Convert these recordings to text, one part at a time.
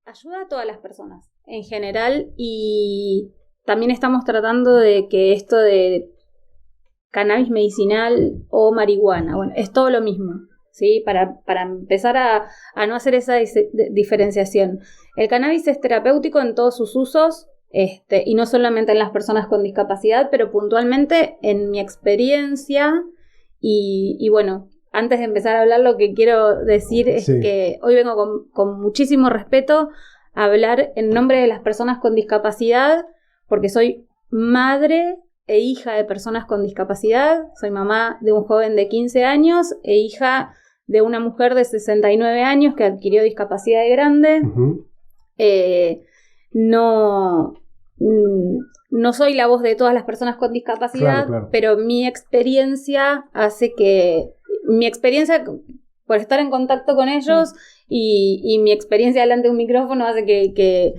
ayuda a todas las personas en general, y también estamos tratando de que esto de cannabis medicinal o marihuana, bueno, es todo lo mismo, ¿sí? Para empezar a no hacer esa diferenciación. El cannabis es terapéutico en todos sus usos, y no solamente en las personas con discapacidad, pero puntualmente en mi experiencia, y bueno, antes de empezar a hablar, lo que quiero decir es que hoy vengo con muchísimo respeto a hablar en nombre de las personas con discapacidad, porque soy madre e hija de personas con discapacidad, soy mamá de un joven de 15 años e hija de una mujer de 69 años que adquirió discapacidad de grande. Uh-huh. No soy la voz de todas las personas con discapacidad, claro. pero mi experiencia hace que... Mi experiencia por estar en contacto con ellos y mi experiencia delante de un micrófono hace que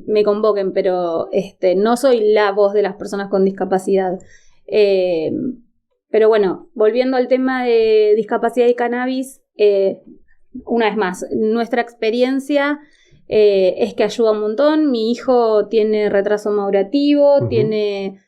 me convoquen, pero no soy la voz de las personas con discapacidad. Pero bueno, volviendo al tema de discapacidad y cannabis, una vez más, nuestra experiencia es que ayuda un montón. Mi hijo tiene retraso madurativo, uh-huh. tiene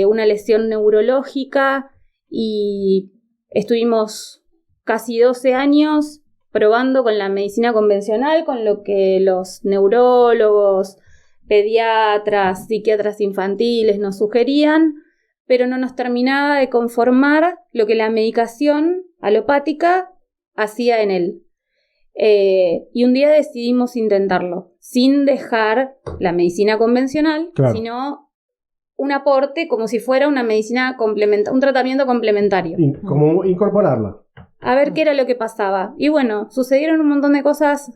una lesión neurológica y estuvimos casi 12 años probando con la medicina convencional, con lo que los neurólogos, pediatras, psiquiatras infantiles nos sugerían, pero no nos terminaba de conformar lo que la medicación alopática hacía en él. Y un día decidimos intentarlo, sin dejar la medicina convencional, sino un aporte como si fuera una medicina un tratamiento complementario. Como incorporarla. A ver qué era lo que pasaba. Y bueno, sucedieron un montón de cosas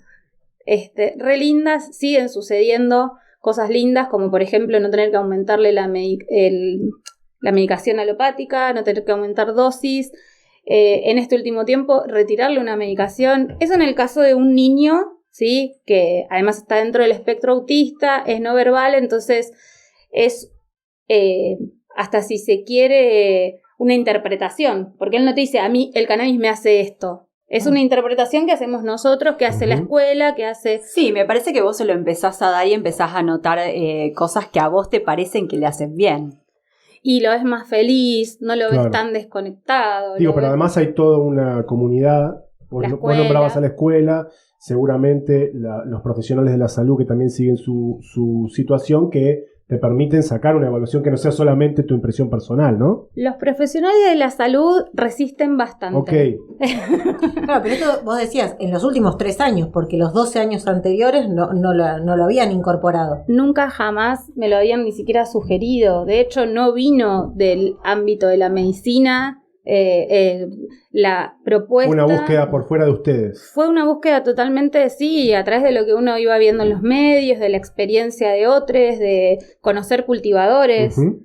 re lindas, siguen sucediendo cosas lindas, como por ejemplo no tener que aumentarle la medicación alopática, no tener que aumentar dosis, en este último tiempo retirarle una medicación. Eso en el caso de un niño, ¿sí? Que además está dentro del espectro autista, es no verbal, entonces es hasta si se quiere una interpretación, porque él no te dice a mí el cannabis me hace esto, es una interpretación que hacemos nosotros, que hace la escuela, que hace... Sí, me parece que vos se lo empezás a dar y empezás a notar cosas que a vos te parecen que le hacen bien. Y lo ves más feliz, no lo ves tan desconectado. Digo, pero además hay toda una comunidad, vos nombrabas a la escuela, seguramente los profesionales de la salud que también siguen su situación, que te permiten sacar una evaluación que no sea solamente tu impresión personal, ¿no? Los profesionales de la salud resisten bastante. Ok. Claro, pero esto vos decías, en los últimos 3 años, porque los 12 años anteriores no lo habían incorporado. Nunca jamás me lo habían ni siquiera sugerido. De hecho, no vino del ámbito de la medicina. La propuesta... Una búsqueda por fuera de ustedes. Fue una búsqueda totalmente, sí, a través de lo que uno iba viendo en los medios, de la experiencia de otros, de conocer cultivadores. Uh-huh.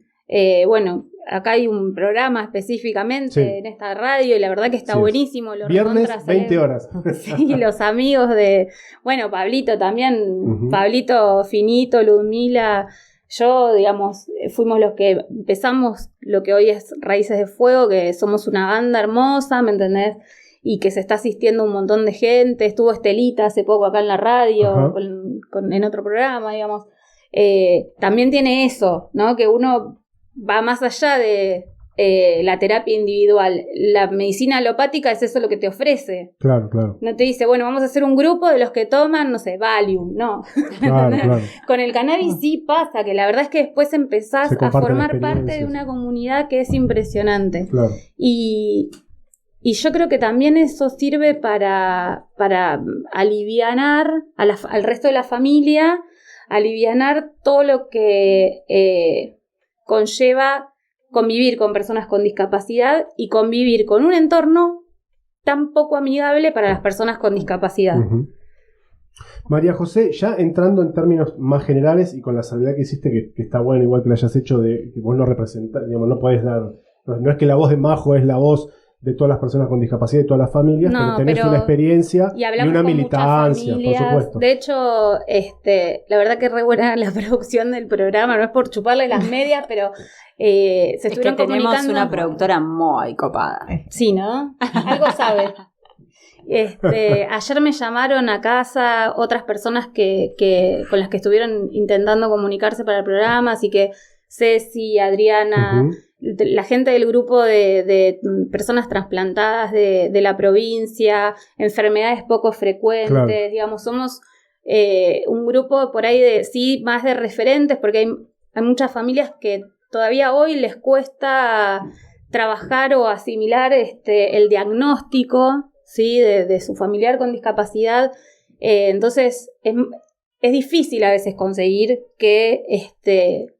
Bueno, acá hay un programa específicamente en esta radio y la verdad que está buenísimo. Lo viernes, 20 horas. Sí, los amigos de... Bueno, Pablito también, uh-huh. Pablito, Finito, Ludmila... Yo, digamos, fuimos los que empezamos lo que hoy es Raíces de Fuego, que somos una banda hermosa, ¿me entendés? Y que se está asistiendo un montón de gente. Estuvo Estelita hace poco acá en la radio, en otro programa, digamos. También tiene eso, ¿no? Que uno va más allá de la terapia individual. La medicina alopática es eso lo que te ofrece. Claro, claro. No te dice, bueno, vamos a hacer un grupo de los que toman, no sé, Valium, no. Claro. Con el cannabis sí pasa, que la verdad es que después empezás a formar parte de una comunidad que es impresionante. Claro. Y yo creo que también eso sirve para alivianar al resto de la familia, alivianar todo lo que conlleva convivir con personas con discapacidad y convivir con un entorno tan poco amigable para las personas con discapacidad. Uh-huh. María José, ya entrando en términos más generales y con la salvedad que hiciste, que está bueno igual que lo hayas hecho, de que vos no representás, digamos, no podés dar, no es que la voz de Majo es la voz de todas las personas con discapacidad y de todas las familias, pero tenés una experiencia y una militancia, por supuesto. De hecho, la verdad que es re buena la producción del programa, no es por chuparle las medias, pero se estuvieron comunicando. Tenemos una productora muy copada. Sí, ¿no? Algo sabe. Ayer me llamaron a casa otras personas que con las que estuvieron intentando comunicarse para el programa, así que Ceci, Adriana, la gente del grupo de personas trasplantadas de la provincia, enfermedades poco frecuentes, digamos, somos un grupo por ahí más de referentes, porque hay muchas familias que todavía hoy les cuesta trabajar o asimilar el diagnóstico, ¿sí? de su familiar con discapacidad. Entonces es difícil a veces conseguir que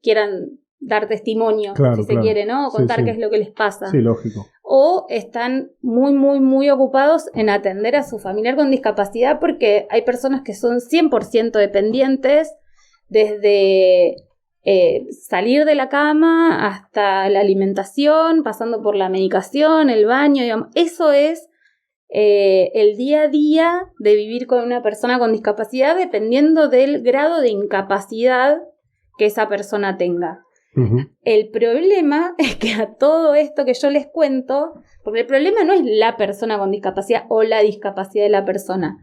quieran dar testimonio, se quiere, ¿no? O contar qué es lo que les pasa. Sí, lógico. O están muy, muy, muy ocupados en atender a su familiar con discapacidad, porque hay personas que son 100% dependientes, desde salir de la cama hasta la alimentación, pasando por la medicación, el baño, digamos. Eso es el día a día de vivir con una persona con discapacidad, dependiendo del grado de incapacidad que esa persona tenga. El problema es que a todo esto que yo les cuento, porque el problema no es la persona con discapacidad o la discapacidad de la persona,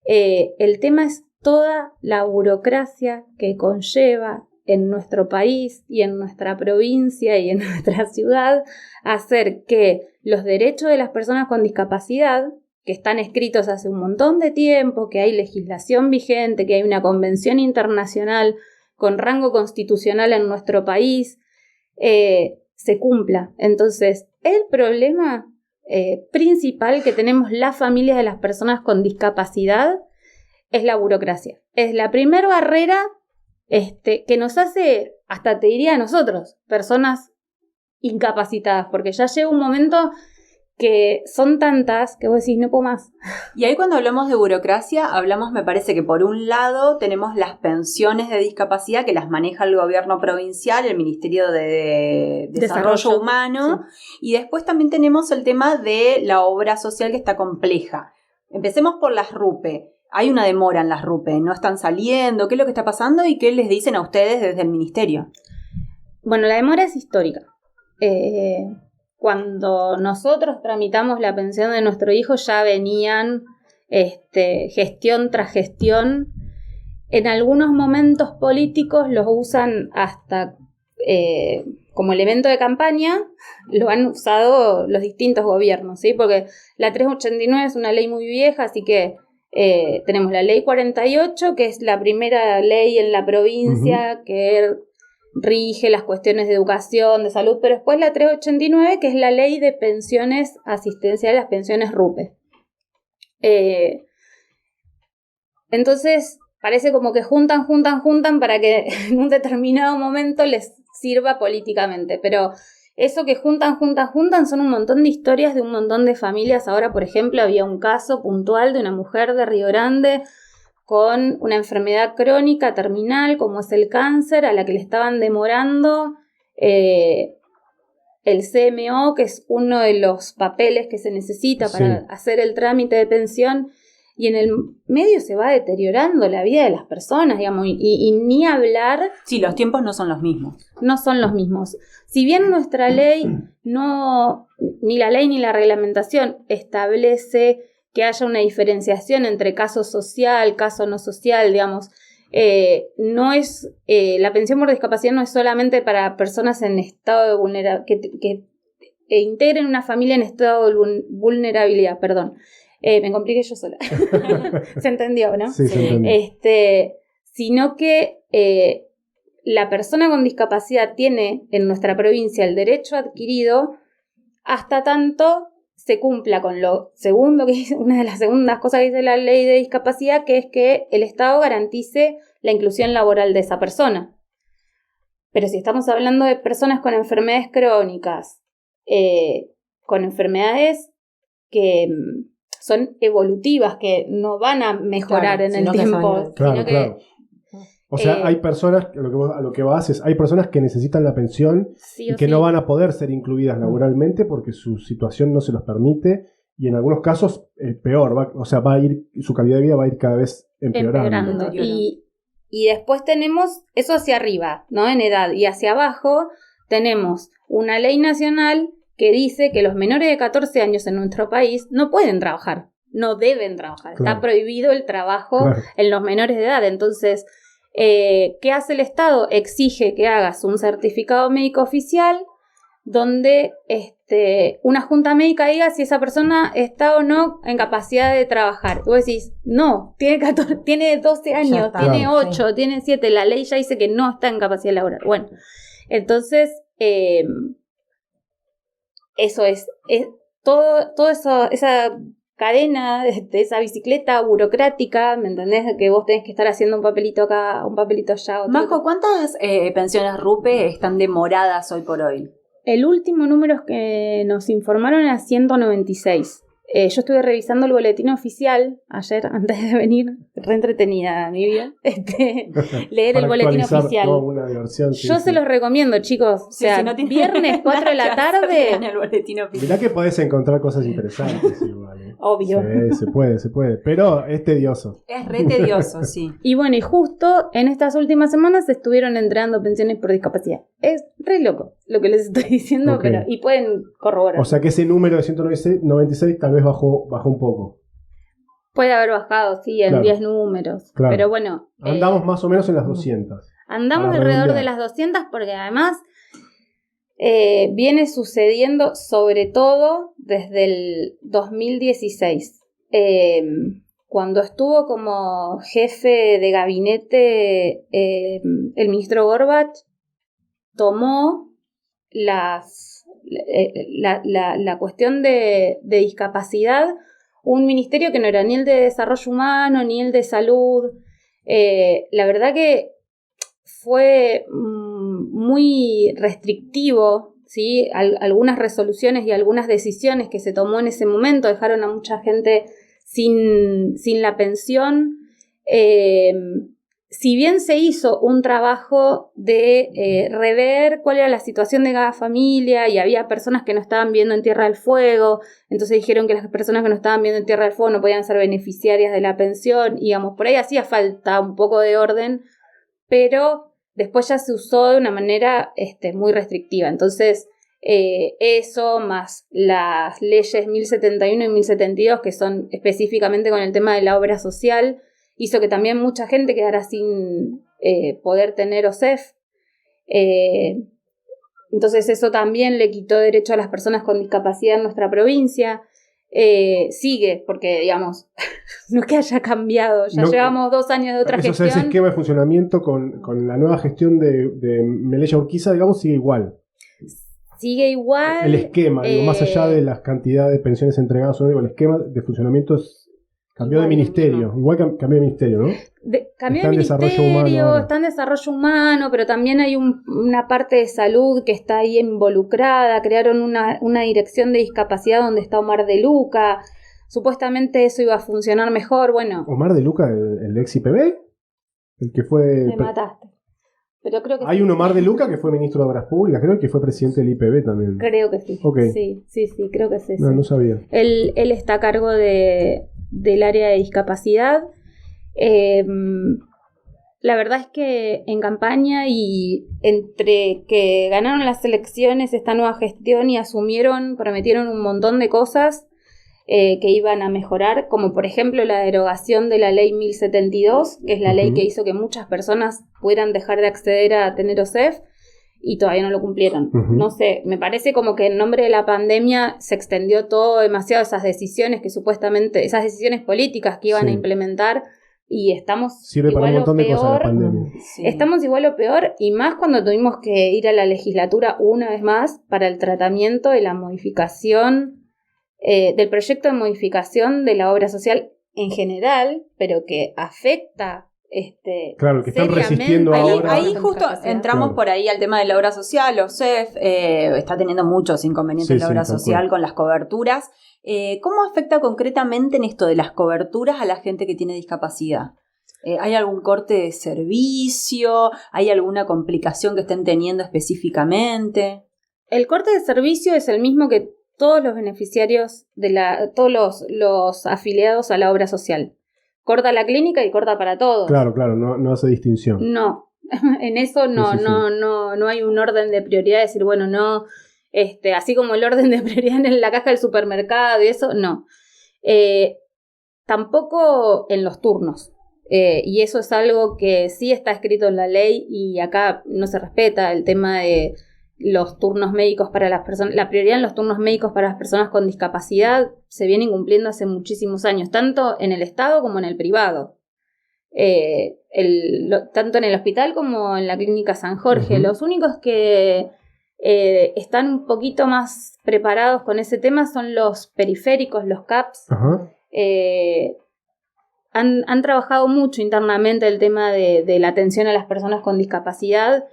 el tema es toda la burocracia que conlleva en nuestro país y en nuestra provincia y en nuestra ciudad hacer que los derechos de las personas con discapacidad, que están escritos hace un montón de tiempo, que hay legislación vigente, que hay una convención internacional con rango constitucional en nuestro país, se cumpla. Entonces, el problema principal que tenemos las familias de las personas con discapacidad es la burocracia. Es la primera barrera que nos hace, hasta te diría a nosotros, personas incapacitadas, porque ya llega un momento que son tantas que vos decís, no puedo más. Y ahí cuando hablamos de burocracia, hablamos, me parece que por un lado tenemos las pensiones de discapacidad que las maneja el gobierno provincial, el Ministerio de Desarrollo Humano, sí. Y después también tenemos el tema de la obra social que está compleja. Empecemos por las RUPE. Hay una demora en las RUPE, no están saliendo, ¿qué es lo que está pasando y qué les dicen a ustedes desde el ministerio? Bueno, la demora es histórica. Cuando nosotros tramitamos la pensión de nuestro hijo ya venían gestión tras gestión. En algunos momentos políticos los usan hasta como elemento de campaña, lo han usado los distintos gobiernos, ¿sí? Porque la 389 es una ley muy vieja, así que tenemos la ley 48, que es la primera ley en la provincia que rige las cuestiones de educación, de salud, pero después la 389, que es la ley de pensiones asistenciales, las pensiones RUPE. Entonces, parece como que juntan para que en un determinado momento les sirva políticamente, pero eso que juntan son un montón de historias de un montón de familias. Ahora, por ejemplo, había un caso puntual de una mujer de Río Grande con una enfermedad crónica terminal como es el cáncer, a la que le estaban demorando el CMO, que es uno de los papeles que se necesita para hacer el trámite de pensión, y en el medio se va deteriorando la vida de las personas, digamos, y ni hablar... Sí, los tiempos no son los mismos. No son los mismos. Si bien nuestra ley ni la ley ni la reglamentación establece que haya una diferenciación entre caso social, caso no social, digamos, no es la pensión por discapacidad no es solamente para personas en estado de vulnerabilidad, que integren una familia en estado de vulnerabilidad, perdón. Me compliqué yo sola. Se entendió, ¿no? Sí, se entendió. Sino que la persona con discapacidad tiene en nuestra provincia el derecho adquirido hasta tanto se cumpla con lo segundo que dice, una de las segundas cosas que dice la ley de discapacidad, que es que el Estado garantice la inclusión laboral de esa persona. Pero si estamos hablando de personas con enfermedades crónicas, con enfermedades que son evolutivas, que no van a mejorar en el tiempo. Claro. O sea, hay personas, a lo que vas es, hay personas que necesitan la pensión y que no van a poder ser incluidas laboralmente porque su situación no se los permite, y en algunos casos peor, su calidad de vida va a ir cada vez empeorando. Y después tenemos eso hacia arriba, ¿no? En edad, y hacia abajo tenemos una ley nacional que dice que los menores de 14 años en nuestro país no pueden trabajar. no deben trabajar. Claro. Está prohibido el trabajo Claro. en los menores de edad. Entonces, ¿qué hace el Estado? Exige que hagas un certificado médico oficial donde una junta médica diga si esa persona está o no en capacidad de trabajar. Y vos decís, no, tiene 12 años, está. tiene Claro, 8, sí. tiene 7, la ley ya dice que no está en capacidad laboral. Bueno, entonces, eso es todo eso, esa cadena de esa bicicleta burocrática, ¿me entendés? Que vos tenés que estar haciendo un papelito acá, un papelito allá. Otro. Majo, ¿cuántas pensiones RUPE están demoradas hoy por hoy? El último número que nos informaron era 196. Yo estuve revisando el boletín oficial ayer antes de venir, re entretenida mi vida, leer el Para boletín actualizar, oficial. ¿no? Una diversión, sí, Yo sí. se los recomiendo, chicos. O sea, si no tienen viernes 4 de la nada que hacer, lean tarde, el boletín oficial. Mirá que podés encontrar cosas interesantes igual. obvio. Sí, se puede. Pero es tedioso. Es re tedioso, sí. Y bueno, y justo en estas últimas semanas se estuvieron entregando pensiones por discapacidad. Es re loco lo que les estoy diciendo, Ok. pero y pueden corroborar. O sea que ese número de 196 tal vez bajó un poco. Puede haber bajado, sí, en Claro. 10 números. Claro. Pero bueno. Andamos más o menos en las 200. Andamos Para alrededor de redondear. las 200 porque además viene sucediendo sobre todo desde el 2016. Cuando estuvo como jefe de gabinete el ministro Gorbach, tomó la cuestión de discapacidad, un ministerio que no era ni el de desarrollo humano ni el de salud. La verdad que fue muy restrictivo, ¿sí? Algunas resoluciones y algunas decisiones que se tomó en ese momento dejaron a mucha gente sin la pensión. Si bien se hizo un trabajo de rever cuál era la situación de cada familia y había personas que no estaban viendo en Tierra del Fuego, entonces dijeron que las personas que no estaban viendo en Tierra del Fuego no podían ser beneficiarias de la pensión, y digamos, por ahí hacía falta un poco de orden, pero después ya se usó de una manera muy restrictiva. Entonces, eso más las leyes 1071 y 1072, que son específicamente con el tema de la obra social, hizo que también mucha gente quedara sin poder tener OSEF. Entonces eso también le quitó derecho a las personas con discapacidad en nuestra provincia. Sigue, porque digamos, no es que haya cambiado, ya llevamos 2 años de otra Eso, gestión. ese esquema de funcionamiento con la nueva gestión de Melella Urquiza, digamos, sigue igual. Sigue igual. El esquema, digo, más allá de las cantidades de pensiones entregadas, digo, el esquema de funcionamiento cambió de Igual, ministerio. no. Igual cambió de ministerio, ¿no? Cambió Está de en desarrollo humano ministerio, ahora. está en desarrollo humano, pero también hay una parte de salud que está ahí involucrada. Crearon una dirección de discapacidad donde está Omar de Luca. Supuestamente eso iba a funcionar mejor. Bueno, Omar de Luca, el ex IPB, el que fue... me mataste. Pero creo que Hay sí. un Omar de Luca que fue ministro de Obras Públicas, creo que fue presidente del IPB también. Creo que sí. Ok. Sí, creo que sí. No sabía. Él está a cargo del área de discapacidad. La verdad es que en campaña y entre que ganaron las elecciones esta nueva gestión y prometieron un montón de cosas que iban a mejorar, como por ejemplo la derogación de la ley 1072, que es la ley que hizo que muchas personas pudieran dejar de acceder a tener OSEF, y todavía no lo cumplieron. No sé, me parece como que en nombre de la pandemia se extendió todo demasiado, esas decisiones que supuestamente, esas decisiones políticas que iban a implementar, y estamos Sirve para un igual o montón de cosas la peor. pandemia. Sí. Estamos igual o peor, y más cuando tuvimos que ir a la legislatura una vez más para el tratamiento de la modificación, del proyecto de modificación de la obra social en general, pero que afecta Claro, el que están seriamente resistiendo a Ahí, ahora. ahí con justo discapacidad. entramos Claro. por ahí al tema de la obra social. OSEF está teniendo muchos inconvenientes Sí, la obra sí, tal social cual. con las coberturas. ¿Cómo afecta concretamente en esto de las coberturas a la gente que tiene discapacidad? ¿Hay algún corte de servicio? ¿Hay alguna complicación que estén teniendo específicamente? El corte de servicio es el mismo que todos los beneficiarios todos los afiliados a la obra social. Corta la clínica y corta para todos. Claro, no hace distinción. No, en eso no, Sí, sí, sí. no hay un orden de prioridad de decir, bueno, no, así como el orden de prioridad en la caja del supermercado y eso, no. tampoco en los turnos. Y eso es algo que sí está escrito en la ley y acá no se respeta el tema de los turnos médicos para las personas. La prioridad en los turnos médicos para las personas con discapacidad se viene incumpliendo hace muchísimos años, tanto en el Estado como en el privado. Tanto en el hospital como en la clínica San Jorge. Uh-huh. Los únicos que están un poquito más preparados con ese tema son los periféricos, los CAPS. Uh-huh. Han trabajado mucho internamente el tema de la atención a las personas con discapacidad.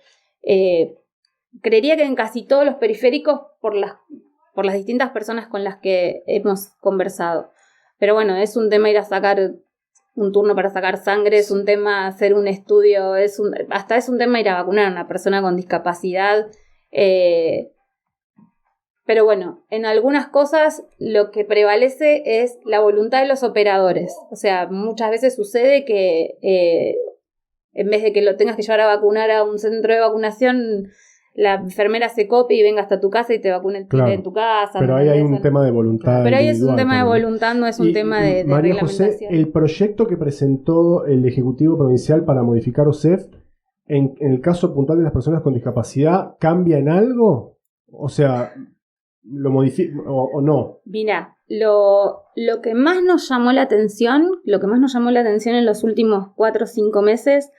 Creería que en casi todos los periféricos por las distintas personas con las que hemos conversado. Pero bueno, es un tema ir a sacar un turno para sacar sangre, es un tema hacer un estudio, hasta es un tema ir a vacunar a una persona con discapacidad. Pero bueno, en algunas cosas lo que prevalece es la voluntad de los operadores. O sea, muchas veces sucede que en vez de que lo tengas que llevar a vacunar a un centro de vacunación, la enfermera se copie y venga hasta tu casa y te vacune en tu casa. Pero ahí hay un tema de voluntad. Pero ahí es un tema de voluntad, no es un tema de María reglamentación. José, el proyecto que presentó el Ejecutivo Provincial para modificar OSEF, en el caso puntual de las personas con discapacidad, ¿cambia en algo? O sea, ¿lo modifica o no? Mira, lo que más nos llamó la atención, en los últimos 4 o 5 meses,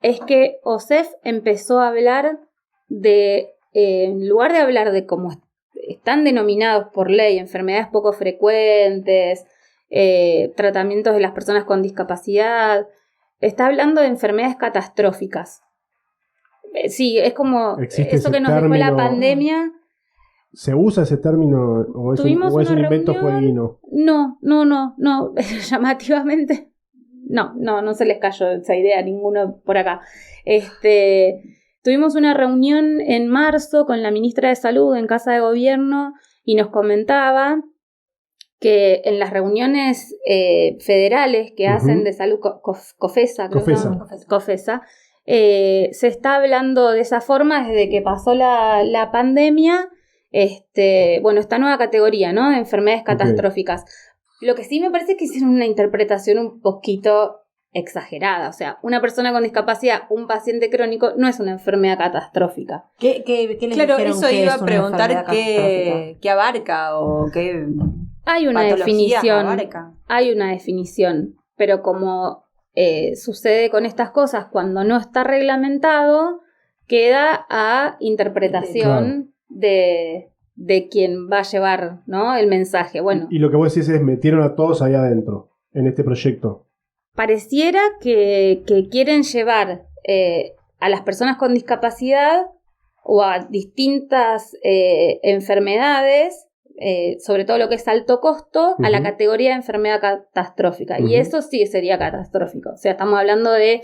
es que OSEF empezó a hablar en lugar de hablar de cómo están denominados por ley, enfermedades poco frecuentes, tratamientos de las personas con discapacidad, está hablando de enfermedades catastróficas. Sí, es como eso que nos dejó la pandemia. ¿Se usa ese término o es un invento jueguino? No, llamativamente. No se les cayó esa idea a ninguno por acá. Tuvimos una reunión en marzo con la ministra de Salud en Casa de Gobierno y nos comentaba que en las reuniones federales que hacen de salud, COFESA, se está hablando de esa forma desde que pasó la pandemia, esta nueva categoría, ¿no? De enfermedades catastróficas. Lo que sí me parece es que hicieron una interpretación un poquito exagerada. O sea, una persona con discapacidad, un paciente crónico, no es una enfermedad catastrófica. ¿Qué les claro, dijeron eso que iba es a preguntar qué abarca o qué hay una definición, pero como sucede con estas cosas, cuando no está reglamentado, queda a interpretación de quien va a llevar, ¿no?, el mensaje. Bueno, y lo que vos decís es metieron a todos ahí adentro, en este proyecto. Pareciera que quieren llevar a las personas con discapacidad o a distintas enfermedades, sobre todo lo que es alto costo, a la categoría de enfermedad catastrófica. Y eso sí sería catastrófico. O sea, estamos hablando de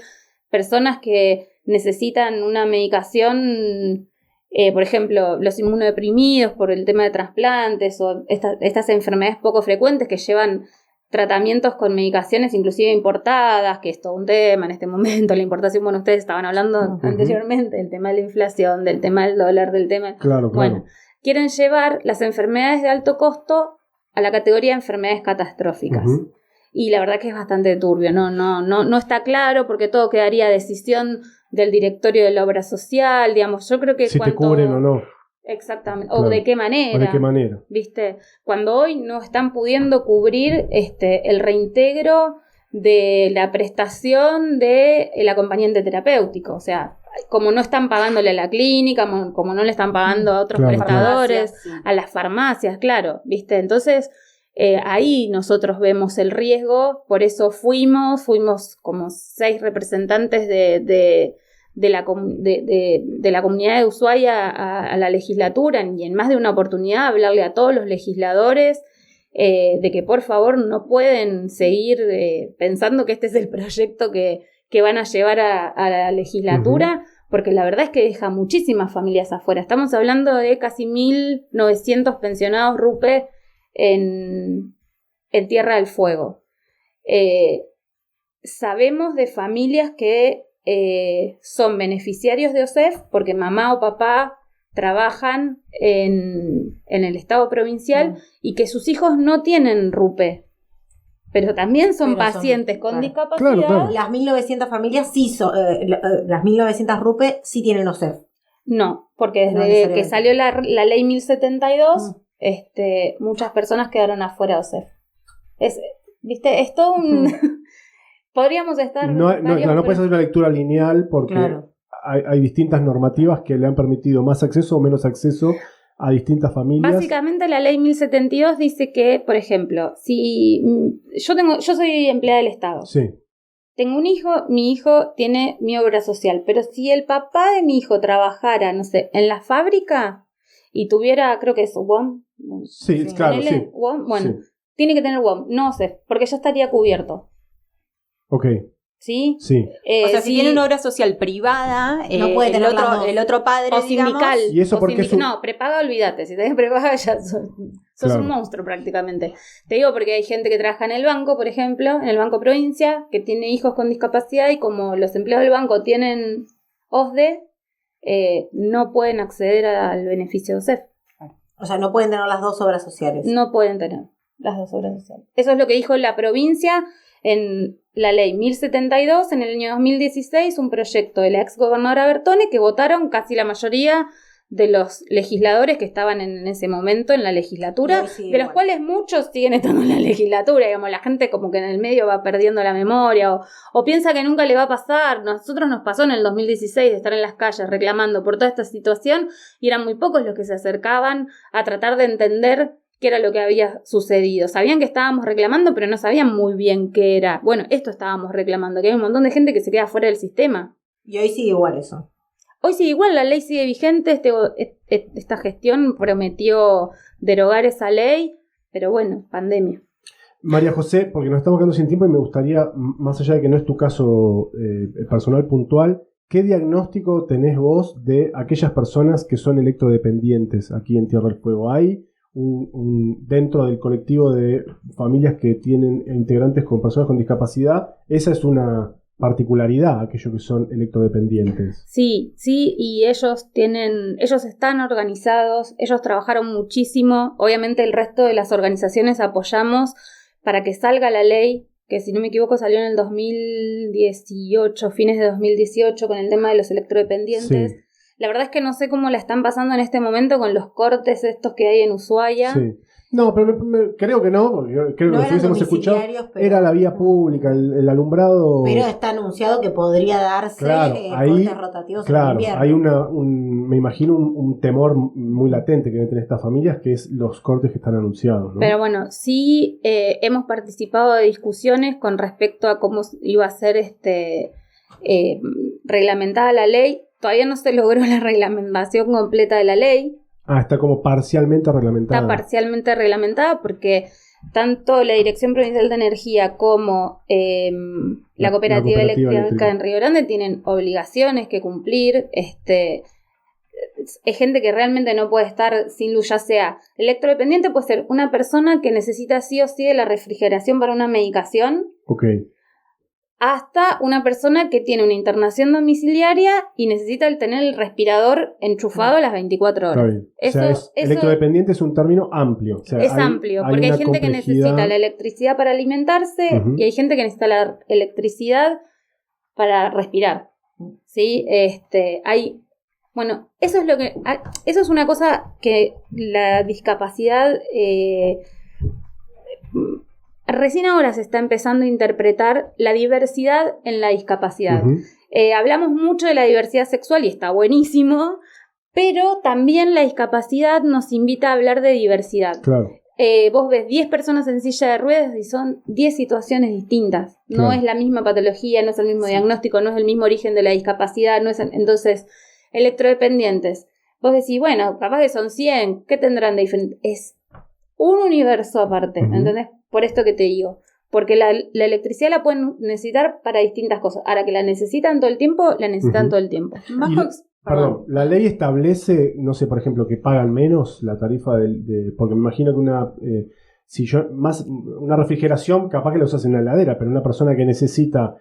personas que necesitan una medicación, por ejemplo, los inmunodeprimidos por el tema de trasplantes o estas enfermedades poco frecuentes que llevan tratamientos con medicaciones inclusive importadas, que es todo un tema en este momento, la importación, bueno, ustedes estaban hablando anteriormente del tema de la inflación, del tema del dólar, del tema... Claro. Bueno, quieren llevar las enfermedades de alto costo a la categoría de enfermedades catastróficas. Y la verdad que es bastante turbio, no está claro porque todo quedaría a decisión del directorio de la obra social, digamos, yo creo que si te cubren o no. Exactamente, claro. O de qué manera, ¿viste? Cuando hoy no están pudiendo cubrir el reintegro de la prestación del acompañante terapéutico, o sea, como no están pagándole a la clínica, como no le están pagando a otros prestadores, a las farmacias, claro, ¿viste? Entonces, ahí nosotros vemos el riesgo, por eso fuimos como 6 representantes de la comunidad de Ushuaia a la legislatura y en más de una oportunidad hablarle a todos los legisladores de que por favor no pueden seguir pensando que este es el proyecto que van a llevar a la legislatura, porque la verdad es que deja muchísimas familias afuera. Estamos hablando de casi 1.900 pensionados RUPE en Tierra del Fuego. Sabemos de familias que son beneficiarios de OSEF porque mamá o papá trabajan en el estado provincial y que sus hijos no tienen RUPE. pero también son Pero son, pacientes con claro. discapacidad. Claro, claro. Las 1900 familias sí son, las 1900 RUPE sí tienen OSEF. No, porque No desde necesariamente. que salió la ley 1072, muchas personas quedaron afuera de OSEF. ¿Viste? Es todo un... Podríamos estar... Claro, no puedes hacer una lectura lineal porque Claro. hay distintas normativas que le han permitido más acceso o menos acceso a distintas familias. Básicamente la ley 1072 dice que, por ejemplo, si yo soy empleada del Estado, Sí, tengo un hijo, mi hijo tiene mi obra social, pero si el papá de mi hijo trabajara, no sé, en la fábrica y tuviera, creo que es WOM, sí, Sí. claro, ponele, sí. WOM, bueno, Sí. tiene que tener WOM, no sé, porque ya estaría cubierto, Ok, ¿sí? sí. O sea, si sí, tiene una obra social privada, No puede tener las dos. el otro padre, o digamos, sindical. ¿Y eso o por qué es un- No, prepaga, olvídate. Si tenés prepaga, ya sos Claro. un monstruo prácticamente. Te digo porque hay gente que trabaja en el banco, por ejemplo, en el Banco Provincia, que tiene hijos con discapacidad y como los empleados del banco tienen OSDE, no pueden acceder al beneficio de OSEF. O sea, no pueden tener las dos obras sociales. No pueden tener las dos obras sociales. Eso es lo que dijo la provincia en la ley 1072 en el año 2016, un proyecto de la ex gobernadora Bertone que votaron casi la mayoría de los legisladores que estaban en ese momento en la legislatura, Y hoy sigue de los igual. cuales muchos siguen estando en la legislatura, digamos, la gente como que en el medio va perdiendo la memoria o piensa que nunca le va a pasar. Nosotros nos pasó en el 2016 de estar en las calles reclamando por toda esta situación y eran muy pocos los que se acercaban a tratar de entender qué era lo que había sucedido. Sabían que estábamos reclamando, pero no sabían muy bien qué era. Bueno, esto estábamos reclamando, que hay un montón de gente que se queda fuera del sistema. Y hoy sigue igual eso. Hoy sí, igual la ley sigue vigente, esta gestión prometió derogar esa ley, pero bueno, pandemia. María José, porque nos estamos quedando sin tiempo y me gustaría, más allá de que no es tu caso personal puntual, ¿qué diagnóstico tenés vos de aquellas personas que son electrodependientes aquí en Tierra del Fuego? ¿Hay dentro del colectivo de familias que tienen integrantes con personas con discapacidad? Esa es una particularidad, aquellos que son electrodependientes. Sí, y ellos están organizados, ellos trabajaron muchísimo, obviamente el resto de las organizaciones apoyamos para que salga la ley, que si no me equivoco salió en el 2018, fines de 2018, con el tema de los electrodependientes. Sí. La verdad es que no sé cómo la están pasando en este momento con los cortes estos que hay en Ushuaia. Sí. No, pero creo que no, porque creo que No lo eran hubiésemos escuchado. domiciliarios, pero- Era la vía pública, el alumbrado. Pero está anunciado que podría darse Claro, ahí, cortes rotativos en claro, invierno. hay me imagino un temor muy latente que deben tener estas familias, que es los cortes que están anunciados, ¿no? Pero bueno, sí hemos participado de discusiones con respecto a cómo iba a ser reglamentada la ley. Todavía no se logró la reglamentación completa de la ley. Está como parcialmente reglamentada. Está parcialmente reglamentada porque tanto la Dirección Provincial de Energía como la Cooperativa Eléctrica en Río Grande tienen obligaciones que cumplir. Es gente que realmente no puede estar sin luz, ya sea electrodependiente, puede ser una persona que necesita sí o sí de la refrigeración para una medicación, Ok. hasta una persona que tiene una internación domiciliaria y necesita tener el respirador enchufado a las 24 Está horas. bien. Eso, o sea, electrodependiente es un término amplio. O sea, es amplio, porque hay una gente que necesita complejidad. la electricidad para alimentarse Ujú. y hay gente que necesita la electricidad para respirar. ¿Sí? Bueno, eso es una cosa que la discapacidad recién ahora se está empezando a interpretar la diversidad en la discapacidad. Ujú. Hablamos mucho de la diversidad sexual y está buenísimo, pero también la discapacidad nos invita a hablar de diversidad. Claro. Vos ves 10 personas en silla de ruedas y son 10 situaciones distintas. No Claro. es la misma patología, no es el mismo diagnóstico, no es el mismo origen de la discapacidad, entonces, electrodependientes. Vos decís, bueno, capaz que son 100, ¿qué tendrán de diferente? Es un universo aparte, Ujú. ¿entendés? Por esto que te digo. Porque la electricidad la pueden necesitar para distintas cosas. Ahora que la necesitan todo el tiempo, la necesitan Ujú. todo el tiempo. Perdón, la ley establece, no sé, por ejemplo, que pagan menos la tarifa porque me imagino que una refrigeración capaz que la usas en una heladera, pero una persona que necesita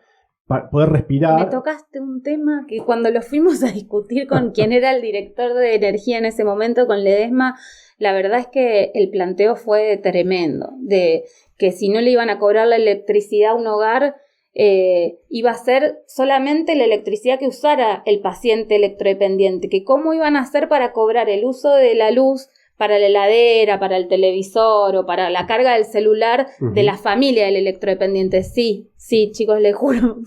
poder respirar. Me tocaste un tema que cuando lo fuimos a discutir con quien era el director de energía en ese momento, con Ledesma, la verdad es que el planteo fue tremendo, de que si no le iban a cobrar la electricidad a un hogar, iba a ser solamente la electricidad que usara el paciente electrodependiente, que cómo iban a hacer para cobrar el uso de la luz para la heladera, para el televisor o para la carga del celular de la familia del electrodependiente. Sí, chicos, les juro.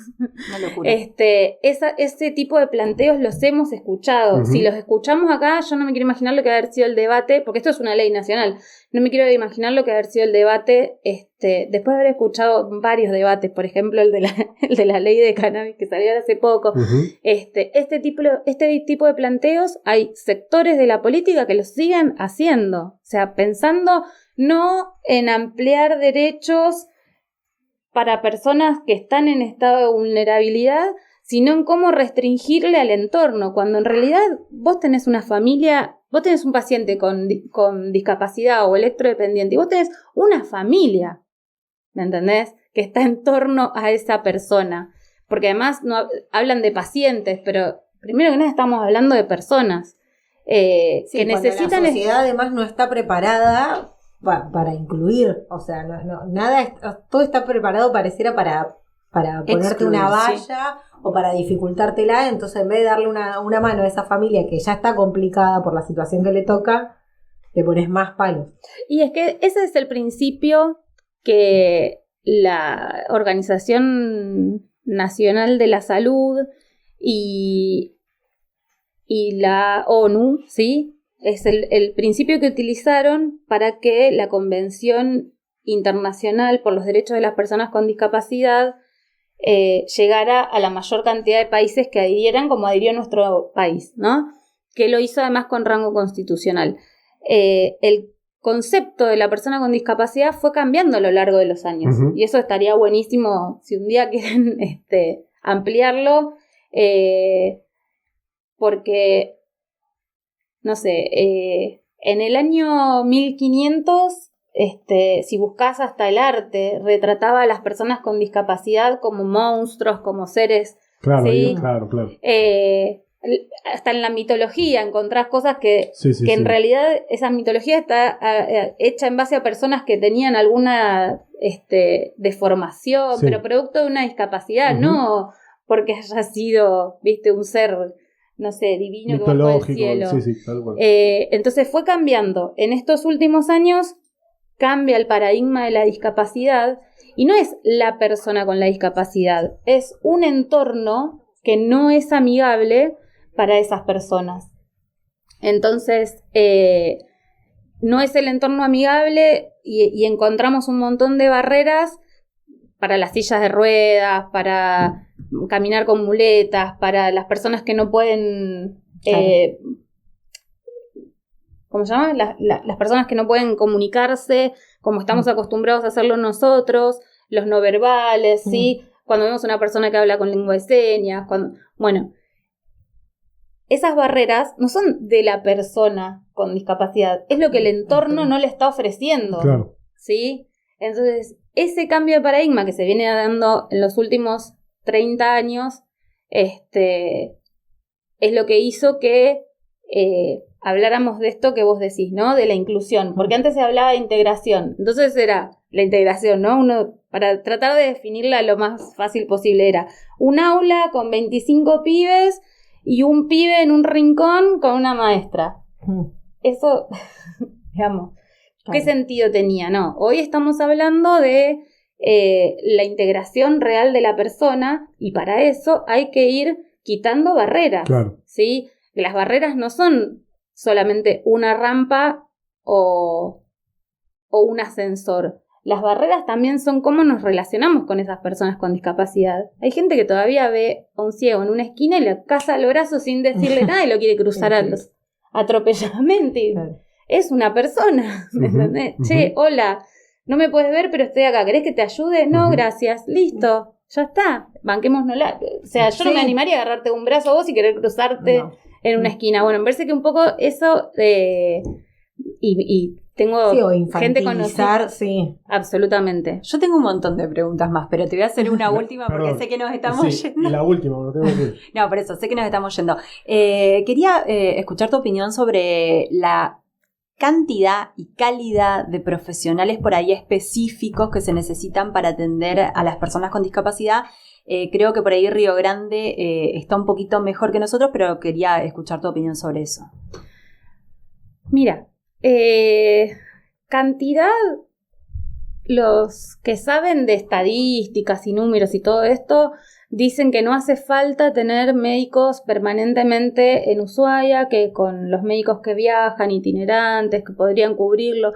Una locura. Ese tipo de planteos los hemos escuchado. Si los escuchamos acá, yo no me quiero imaginar lo que va a haber sido el debate, porque esto es una ley nacional. No me quiero imaginar lo que va a haber sido el debate, después de haber escuchado varios debates, por ejemplo, el de la ley de cannabis que salió hace poco. Este tipo de planteos, hay sectores de la política que los siguen haciendo. O sea, pensando no en ampliar derechos para personas que están en estado de vulnerabilidad, sino en cómo restringirle al entorno, cuando en realidad vos tenés una familia, vos tenés un paciente con discapacidad o electrodependiente, y vos tenés una familia, ¿me entendés?, que está en torno a esa persona, porque además no hablan de pacientes, pero primero que nada estamos hablando de personas que necesitan... La sociedad además no está preparada para incluir, o sea, todo está preparado pareciera para ponerte excluir, una valla o para dificultártela, entonces en vez de darle una mano a esa familia que ya está complicada por la situación que le toca, le pones más palos. Y es que ese es el principio que la Organización Nacional de la Salud y la ONU, ¿sí?, es el principio que utilizaron para que la Convención Internacional por los Derechos de las Personas con Discapacidad llegara a la mayor cantidad de países que adhirieran, como adhirió nuestro país, ¿no? Que lo hizo además con rango constitucional. El concepto de la persona con discapacidad fue cambiando a lo largo de los años, y eso estaría buenísimo si un día quieren ampliarlo, porque, no sé, en el año 1500, si buscas hasta el arte, retrataba a las personas con discapacidad como monstruos, como seres... Claro, ¿sí? claro. Hasta en la mitología encontrás cosas que en realidad esa mitología está hecha en base a personas que tenían alguna deformación, pero producto de una discapacidad, no porque haya sido, viste, un ser, no sé, divino que bajó del cielo. Tal cual. Entonces fue cambiando. En estos últimos años cambia el paradigma de la discapacidad y no es la persona con la discapacidad, es un entorno que no es amigable para esas personas. Entonces, no es el entorno amigable y encontramos un montón de barreras para las sillas de ruedas, para caminar con muletas, para las personas que no pueden... ¿cómo se llama? Las personas que no pueden comunicarse como estamos acostumbrados a hacerlo nosotros, los no verbales, ¿sí? Cuando vemos una persona que habla con lengua de señas, bueno, esas barreras no son de la persona con discapacidad, es lo que el entorno no le está ofreciendo, claro. ¿Sí? Entonces, ese cambio de paradigma que se viene dando en los últimos 30 años, es lo que hizo que habláramos de esto que vos decís, ¿no? De la inclusión, porque antes se hablaba de integración, entonces era la integración, ¿no? Para tratar de definirla lo más fácil posible, era un aula con 25 pibes y un pibe en un rincón con una maestra. Eso, digamos, ¿qué sentido tenía? No, hoy estamos hablando de la integración real de la persona y para eso hay que ir quitando barreras, claro. ¿Sí? Las barreras no son solamente una rampa o un ascensor. Las barreras también son cómo nos relacionamos con esas personas con discapacidad. Hay gente que todavía ve a un ciego en una esquina y le caza el brazo sin decirle nada y lo quiere cruzar atropelladamente. Claro. Es una persona, ¿me entendés? Che, hola, no me puedes ver, pero estoy acá. ¿Querés que te ayude? No, gracias. Listo, ya está. Banquémonosla. O sea, yo no me animaría a agarrarte un brazo a vos y querer cruzarte en una esquina. Bueno, me parece que un poco eso y tengo o gente conocida. Sí. Absolutamente. Yo tengo un montón de preguntas más, pero te voy a hacer una última porque Perdón. sé que nos estamos Sí, yendo. y la última, no tengo que ir. No, por eso, sé que nos estamos yendo. Quería escuchar tu opinión sobre la cantidad y calidad de profesionales por ahí específicos que se necesitan para atender a las personas con discapacidad. Creo que por ahí Río Grande está un poquito mejor que nosotros, pero quería escuchar tu opinión sobre eso. Mira, cantidad, los que saben de estadísticas y números y todo esto, dicen que no hace falta tener médicos permanentemente en Ushuaia, que con los médicos que viajan, itinerantes, que podrían cubrirlo.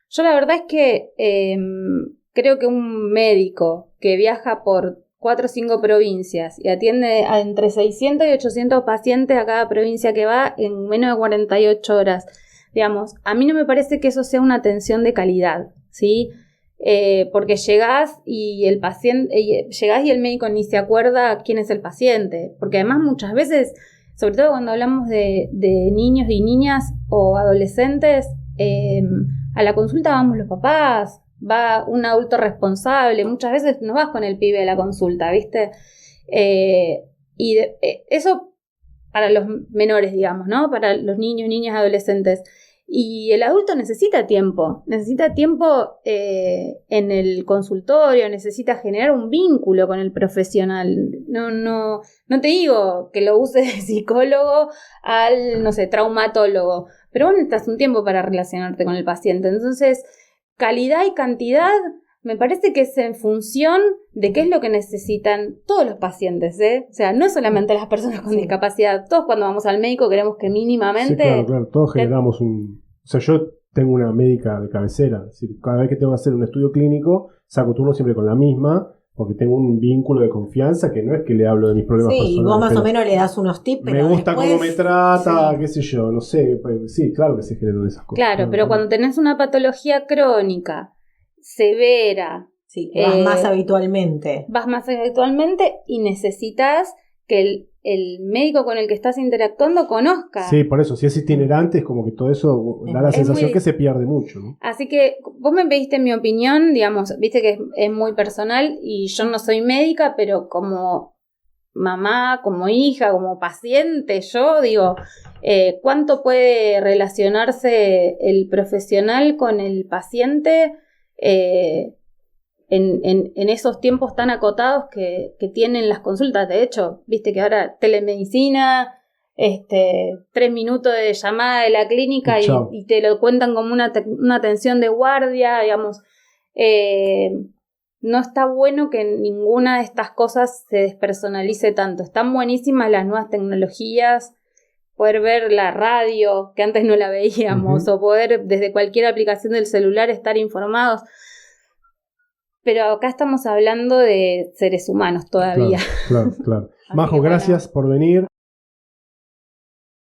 Yo la verdad es que creo que un médico que viaja por 4 o 5 provincias y atiende a entre 600 y 800 pacientes a cada provincia que va en menos de 48 horas, digamos, a mí no me parece que eso sea una atención de calidad, ¿sí? Porque llegás y el médico ni se acuerda quién es el paciente, porque además muchas veces, sobre todo cuando hablamos de niños y niñas o adolescentes, a la consulta vamos los papás, va un adulto responsable, muchas veces no vas con el pibe a la consulta, ¿viste? Eso para los menores, digamos, ¿no? Para los niños, niñas, adolescentes. Y el adulto necesita tiempo en el consultorio, necesita generar un vínculo con el profesional. No te digo que lo uses de psicólogo al, no sé, traumatólogo, pero vos necesitas un tiempo para relacionarte con el paciente. Entonces, calidad y cantidad me parece que es en función de qué es lo que necesitan todos los pacientes, ¿eh? O sea, no es solamente las personas con discapacidad. Todos cuando vamos al médico queremos que mínimamente... Sí, claro. Todos generamos un... O sea, yo tengo una médica de cabecera. Es decir, cada vez que tengo que hacer un estudio clínico, saco turno siempre con la misma, porque tengo un vínculo de confianza que no es que le hablo de mis problemas personales. Sí, y vos más o menos le das unos tips, pero me gusta después, cómo me trata, qué sé yo, no sé. Sí, claro que se generan esas cosas. Claro, pero cuando tenés una patología crónica, severa... Sí, que vas más habitualmente. Vas más habitualmente y necesitas que el médico con el que estás interactuando conozca. Sí, por eso, si es itinerante es como que todo eso da la sensación que se pierde mucho, ¿no? Así que vos me pediste mi opinión, digamos, viste que es muy personal y yo no soy médica, pero como mamá, como hija, como paciente, yo digo, ¿cuánto puede relacionarse el profesional con el paciente en esos tiempos tan acotados que tienen las consultas? De hecho, viste que ahora telemedicina, 3 minutos de llamada de la clínica y te lo cuentan como una atención de guardia, digamos. No está bueno que ninguna de estas cosas se despersonalice tanto. Están buenísimas las nuevas tecnologías, poder ver la radio, que antes no la veíamos, o poder desde cualquier aplicación del celular estar informados. Pero acá estamos hablando de seres humanos todavía. Claro. Majo, gracias por venir.